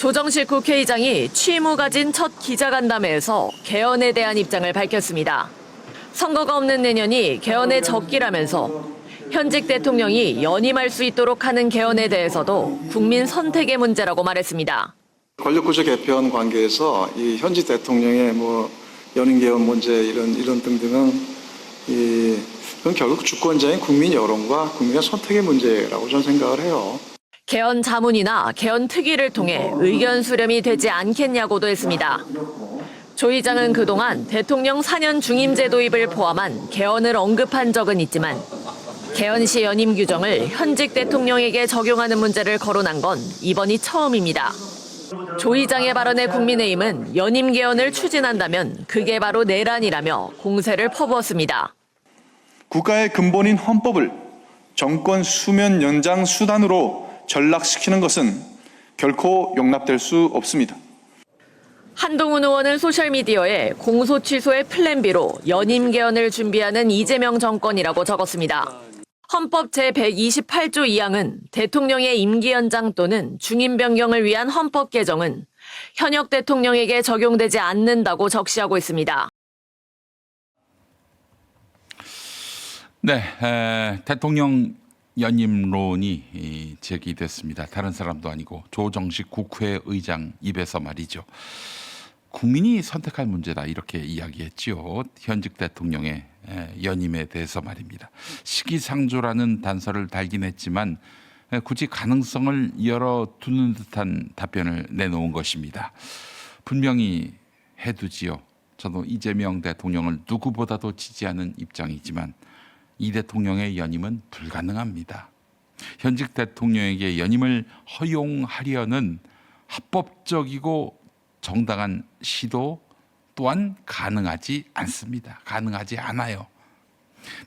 조정식 국회의장이 취임 후 가진 첫 기자간담회에서 개헌에 대한 입장을 밝혔습니다. 선거가 없는 내년이 개헌의 적기라면서 현직 대통령이 연임할 수 있도록 하는 개헌에 대해서도 국민 선택의 문제라고 말했습니다. 권력구조 개편 관계에서 이 현직 대통령의 연임 개헌 문제 이런 등등은 그건 결국 주권자인 국민 여론과 국민의 선택의 문제라고 저는 생각을 해요. 개헌 자문이나 개헌 특위를 통해 의견 수렴이 되지 않겠냐고도 했습니다. 조 의장은 그동안 대통령 4년 중임제 도입을 포함한 개헌을 언급한 적은 있지만 개헌 시 연임 규정을 현직 대통령에게 적용하는 문제를 거론한 건 이번이 처음입니다. 조 의장의 발언에 국민의힘은 연임 개헌을 추진한다면 그게 바로 내란이라며 공세를 퍼부었습니다. 국가의 근본인 헌법을 정권 수면 연장 수단으로 전락시키는 것은 결코 용납될 수 없습니다. 한동훈 의원은 소셜미디어에 공소 취소의 플랜 B로 연임 개헌을 준비하는 이재명 정권이라고 적었습니다. 헌법 제128조 2항은 대통령의 임기 연장 또는 중임 변경을 위한 헌법 개정은 현역 대통령에게 적용되지 않는다고 적시하고 있습니다. 네, 대통령 연임론이 제기됐습니다. 다른 사람도 아니고 조정식 국회의장 입에서 말이죠. 국민이 선택할 문제다 이렇게 이야기했지요. 현직 대통령의 연임에 대해서 말입니다. 시기상조라는 단서를 달긴 했지만 굳이 가능성을 열어두는 듯한 답변을 내놓은 것입니다. 분명히 해두지요. 저도 이재명 대통령을 누구보다도 지지하는 입장이지만 이 대통령의 연임은 불가능합니다. 현직 대통령에게 연임을 허용하려는 합법적이고 정당한 시도 또한 가능하지 않습니다. 가능하지 않아요.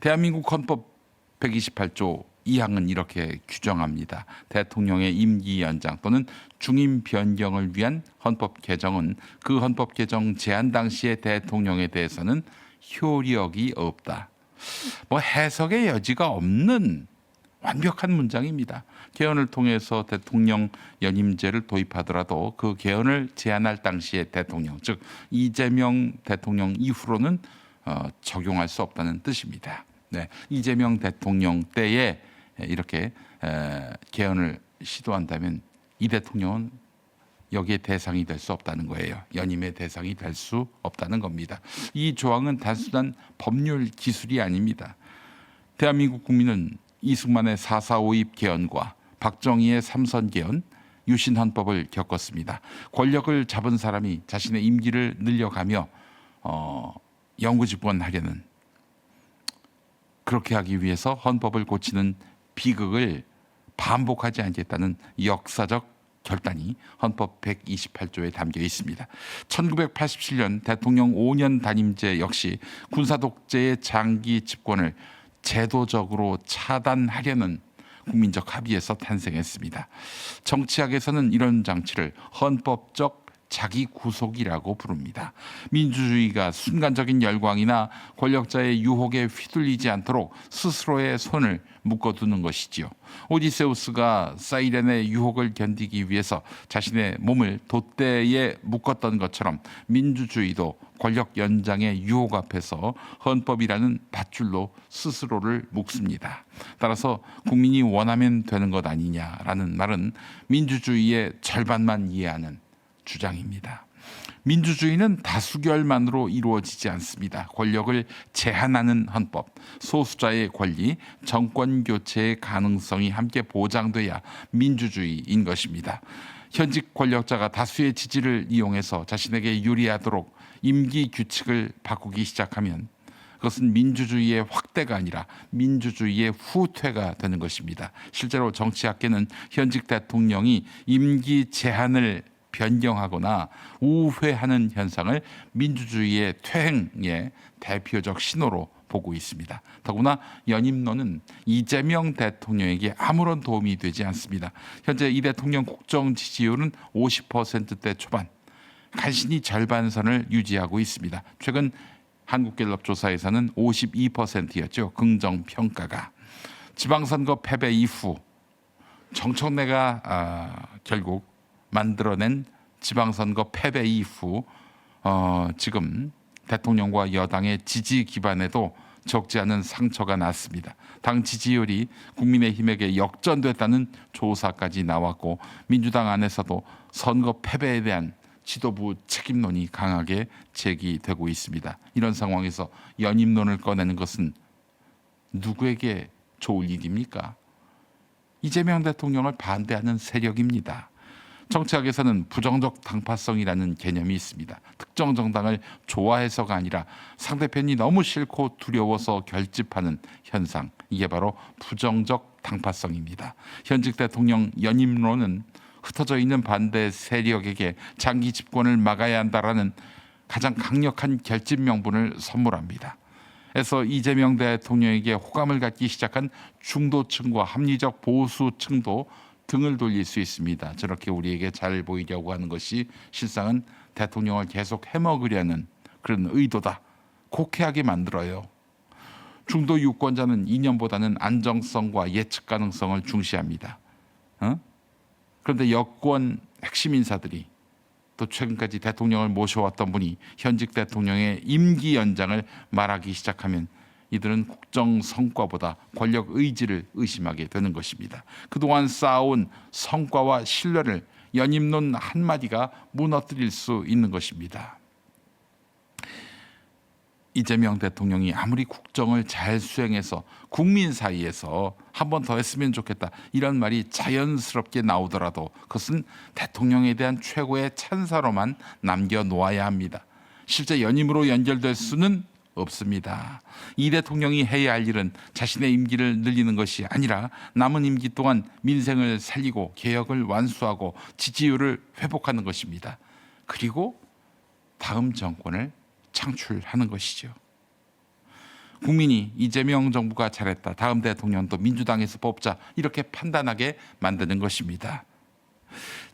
대한민국 헌법 128조 2항은 이렇게 규정합니다. 대통령의 임기 연장 또는 중임 변경을 위한 헌법 개정은 그 헌법 개정 제안 당시의 대통령에 대해서는 효력이 없다. 해석의 여지가 없는 완벽한 문장입니다. 개헌을 통해서 대통령 연임제를 도입하더라도 그 개헌을 제안할 당시의 대통령, 즉 이재명 대통령 이후로는 적용할 수 없다는 뜻입니다. 네, 이재명 대통령 때에 이렇게 개헌을 시도한다면 이 대통령은 여기에 대상이 될 수 없다는 거예요. 연임의 대상이 될 수 없다는 겁니다. 이 조항은 단순한 법률 기술이 아닙니다. 대한민국 국민은 이승만의 4.4.5입 개헌과 박정희의 3선 개헌, 유신 헌법을 겪었습니다. 권력을 잡은 사람이 자신의 임기를 늘려가며 영구집권하려는 그렇게 하기 위해서 헌법을 고치는 비극을 반복하지 않겠다는 역사적 결단이 헌법 128조에 담겨 있습니다. 1987년 대통령 5년 단임제 역시 군사 독재의 장기 집권을 제도적으로 차단하려는 국민적 합의에서 탄생했습니다. 정치학에서는 이런 장치를 헌법적 자기 구속이라고 부릅니다. 민주주의가 순간적인 열광이나 권력자의 유혹에 휘둘리지 않도록 스스로의 손을 묶어두는 것이지요. 오디세우스가 사이렌의 유혹을 견디기 위해서 자신의 몸을 돛대에 묶었던 것처럼 민주주의도 권력 연장의 유혹 앞에서 헌법이라는 밧줄로 스스로를 묶습니다. 따라서 국민이 원하면 되는 것 아니냐라는 말은 민주주의의 절반만 이해하는 주장입니다. 민주주의는 다수결만으로 이루어지지 않습니다. 권력을 제한하는 헌법, 소수자의 권리, 정권 교체의 가능성이 함께 보장돼야 민주주의인 것입니다. 현직 권력자가 다수의 지지를 이용해서 자신에게 유리하도록 임기 규칙을 바꾸기 시작하면 그것은 민주주의의 확대가 아니라 민주주의의 후퇴가 되는 것입니다. 실제로 정치학계는 현직 대통령이 임기 제한을 변경하거나 우회하는 현상을 민주주의의 퇴행의 대표적 신호로 보고 있습니다. 더구나 연임론은 이재명 대통령에게 아무런 도움이 되지 않습니다. 현재 이 대통령 국정 지지율은 50%대 초반, 간신히 절반선을 유지하고 있습니다. 최근 한국갤럽 조사에서는 52%였죠. 긍정평가가. 지방선거 패배 이후 정청래가 결국 만들어낸 지방선거 패배 이후 지금 대통령과 여당의 지지 기반에도 적지 않은 상처가 났습니다. 당 지지율이 국민의힘에게 역전됐다는 조사까지 나왔고 민주당 안에서도 선거 패배에 대한 지도부 책임론이 강하게 제기되고 있습니다. 이런 상황에서 연임론을 꺼내는 것은 누구에게 좋을 일입니까? 이재명 대통령을 반대하는 세력입니다. 정치학에서는 부정적 당파성이라는 개념이 있습니다. 특정 정당을 좋아해서가 아니라 상대편이 너무 싫고 두려워서 결집하는 현상, 이게 바로 부정적 당파성입니다. 현직 대통령 연임론은 흩어져 있는 반대 세력에게 장기 집권을 막아야 한다라는 가장 강력한 결집 명분을 선물합니다. 에서 이재명 대통령에게 호감을 갖기 시작한 중도층과 합리적 보수층도 등을 돌릴 수 있습니다. 저렇게 우리에게 잘 보이려고 하는 것이 실상은 대통령을 계속 해먹으려는 그런 의도다. 곡해하게 만들어요. 중도 유권자는 이념보다는 안정성과 예측 가능성을 중시합니다. 그런데 여권 핵심 인사들이 또 최근까지 대통령을 모셔왔던 분이 현직 대통령의 임기 연장을 말하기 시작하면 이들은 국정 성과보다 권력 의지를 의심하게 되는 것입니다. 그동안 쌓아온 성과와 신뢰를 연임론 한마디가 무너뜨릴 수 있는 것입니다. 이재명 대통령이 아무리 국정을 잘 수행해서 국민 사이에서 한 번 더 했으면 좋겠다 이런 말이 자연스럽게 나오더라도 그것은 대통령에 대한 최고의 찬사로만 남겨놓아야 합니다. 실제 연임으로 연결될 수는 없습니다. 이 대통령이 해야 할 일은 자신의 임기를 늘리는 것이 아니라 남은 임기 동안 민생을 살리고 개혁을 완수하고 지지율을 회복하는 것입니다. 그리고 다음 정권을 창출하는 것이죠. 국민이 이재명 정부가 잘했다. 다음 대통령도 민주당에서 뽑자. 이렇게 판단하게 만드는 것입니다.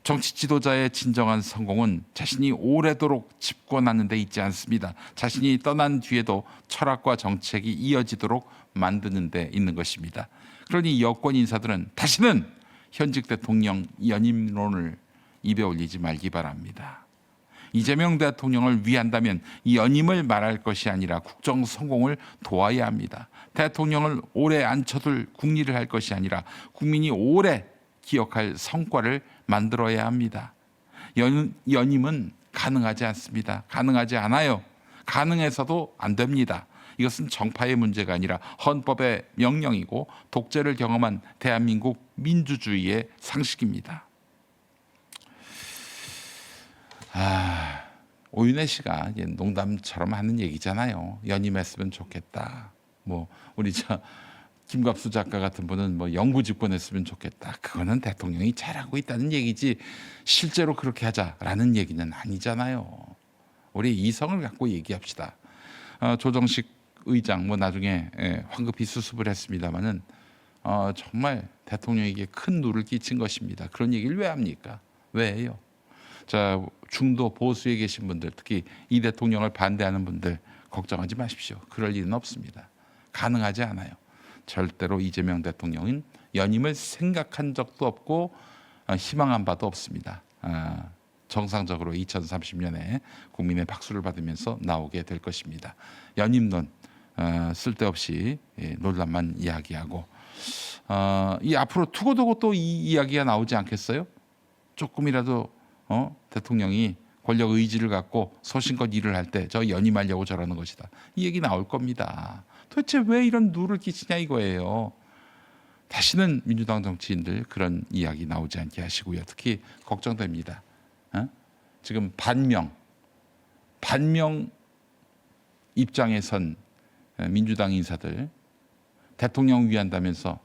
정치 지도자의 진정한 성공은 자신이 오래도록 집권하는 데 있지 않습니다. 자신이 떠난 뒤에도 철학과 정책이 이어지도록 만드는 데 있는 것입니다. 그러니 여권 인사들은 다시는 현직 대통령 연임론을 입에 올리지 말기 바랍니다. 이재명 대통령을 위한다면 연임을 말할 것이 아니라 국정 성공을 도와야 합니다. 대통령을 오래 앉혀둘 국리를 할 것이 아니라 국민이 오래 기억할 성과를 만들어야 합니다. 연임은 가능하지 않습니다. 가능하지 않아요. 가능해서도 안 됩니다. 이것은 정파의 문제가 아니라 헌법의 명령이고 독재를 경험한 대한민국 민주주의의 상식입니다. 오윤혜 씨가 농담처럼 하는 얘기잖아요. 연임했으면 좋겠다. 뭐 우리 김갑수 작가 같은 분은 뭐 영구 집권했으면 좋겠다. 그거는 대통령이 잘하고 있다는 얘기지 실제로 그렇게 하자라는 얘기는 아니잖아요. 우리 이성을 갖고 얘기합시다. 조정식 의장 뭐 나중에 황급히 수습을 했습니다마는 정말 대통령에게 큰 누를 끼친 것입니다. 그런 얘기를 왜 합니까? 왜 해요? 자, 중도 보수에 계신 분들, 특히 이 대통령을 반대하는 분들 걱정하지 마십시오. 그럴 일은 없습니다. 가능하지 않아요. 절대로 이재명 대통령은 연임을 생각한 적도 없고 희망한 바도 없습니다. 정상적으로 2030년에 국민의 박수를 받으면서 나오게 될 것입니다. 연임론 쓸데없이 논란만 이야기하고 이 앞으로 두고두고 또 이 이야기가 나오지 않겠어요? 조금이라도 대통령이 권력 의지를 갖고 소신껏 일을 할 때 저 연임하려고 저러는 것이다. 이 얘기 나올 겁니다. 도대체 왜 이런 누를 끼치냐 이거예요. 다시는 민주당 정치인들 그런 이야기 나오지 않게 하시고요. 특히 걱정됩니다. 지금 반명 입장에 선 민주당 인사들 대통령 위한다면서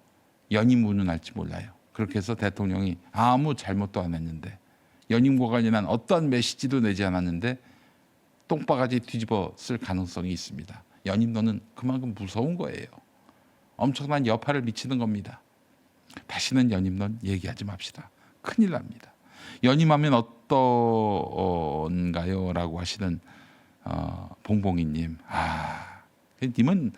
연임 운운할지 몰라요. 그렇게 해서 대통령이 아무 잘못도 안 했는데 연임과 관련한 어떤 메시지도 내지 않았는데 똥바가지 뒤집어 쓸 가능성이 있습니다. 연임론은 그만큼 무서운 거예요. 엄청난 여파를 미치는 겁니다. 다시는 연임론 얘기하지 맙시다. 큰일 납니다. 연임하면 어떤가요? 라고 하시는 봉봉이님. 님은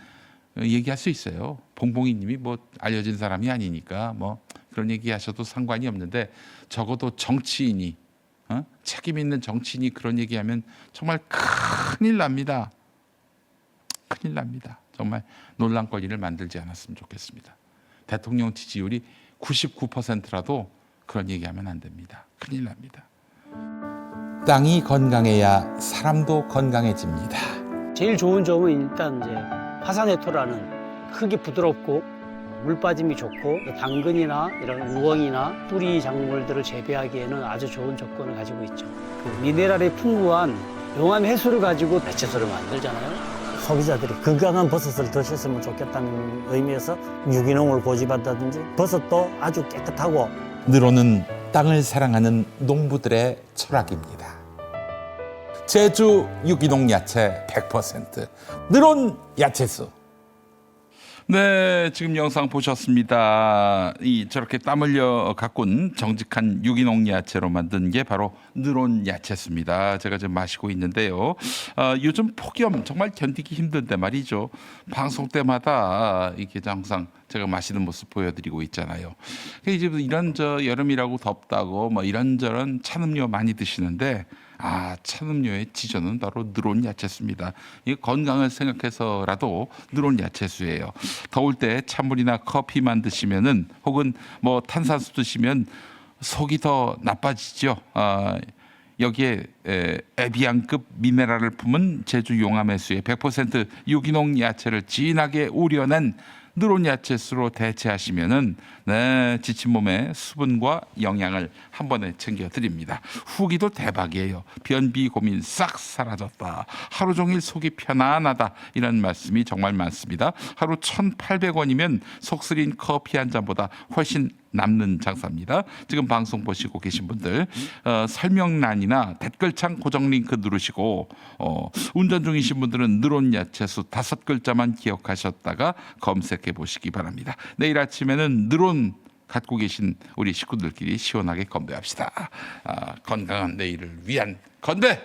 얘기할 수 있어요. 봉봉이님이 뭐 알려진 사람이 아니니까 뭐 그런 얘기하셔도 상관이 없는데 적어도 정치인이 책임 있는 정치인이 그런 얘기하면 정말 큰일 납니다. 큰일 납니다. 정말 논란거리를 만들지 않았으면 좋겠습니다. 대통령 지지율이 99%라도 그런 얘기하면 안 됩니다. 큰일 납니다. 땅이 건강해야 사람도 건강해집니다. 제일 좋은 점은 일단 이제 화산해토라는 크게 부드럽고 물 빠짐이 좋고 당근이나 이런 우엉이나 뿌리 작물들을 재배하기에는 아주 좋은 조건을 가지고 있죠. 그 미네랄이 풍부한 용암 해수를 가지고 배채소를 만들잖아요. 소비자들이 건강한 버섯을 드셨으면 좋겠다는 의미에서 유기농을 고집한다든지 버섯도 아주 깨끗하고 늘오는 땅을 사랑하는 농부들의 철학입니다. 제주 유기농 야채 100%, 늘온 야채수. 네, 지금 영상 보셨습니다. 저렇게 땀 흘려 가꾼 정직한 유기농 야채로 만든 게 바로 늘온 야채수입니다. 제가 지금 마시고 있는데요. 요즘 폭염 정말 견디기 힘든데 말이죠. 방송 때마다 이렇게 항상 제가 마시는 모습 보여드리고 있잖아요. 이제 이런 여름이라고 덥다고 뭐 이런저런 찬음료 많이 드시는데 찬음료의 지전은 바로 늘온 야채수입니다. 이 건강을 생각해서라도 늘온 야채수예요. 더울 때 찬물이나 커피만 드시면은 혹은 뭐 탄산수 드시면 속이 더 나빠지죠. 여기에 에비앙급 미네랄을 품은 제주 용암해수의 100% 유기농 야채를 진하게 우려낸 늘온 야채수로 대체하시면은 지친 몸에 수분과 영양을 한 번에 챙겨드립니다. 후기도 대박이에요. 변비 고민 싹 사라졌다. 하루 종일 속이 편안하다. 이런 말씀이 정말 많습니다. 하루 1,800원이면 속 쓰린 커피 한 잔보다 훨씬 남는 장사입니다. 지금 방송 보시고 계신 분들 설명란이나 댓글창 고정 링크 누르시고 운전 중이신 분들은 늘온 야채수 5글자만 기억하셨다가 검색해 보시기 바랍니다. 내일 아침에는 늘온 갖고 계신 우리 식구들끼리 시원하게 건배합시다. 건강한 내일을 위한 건배!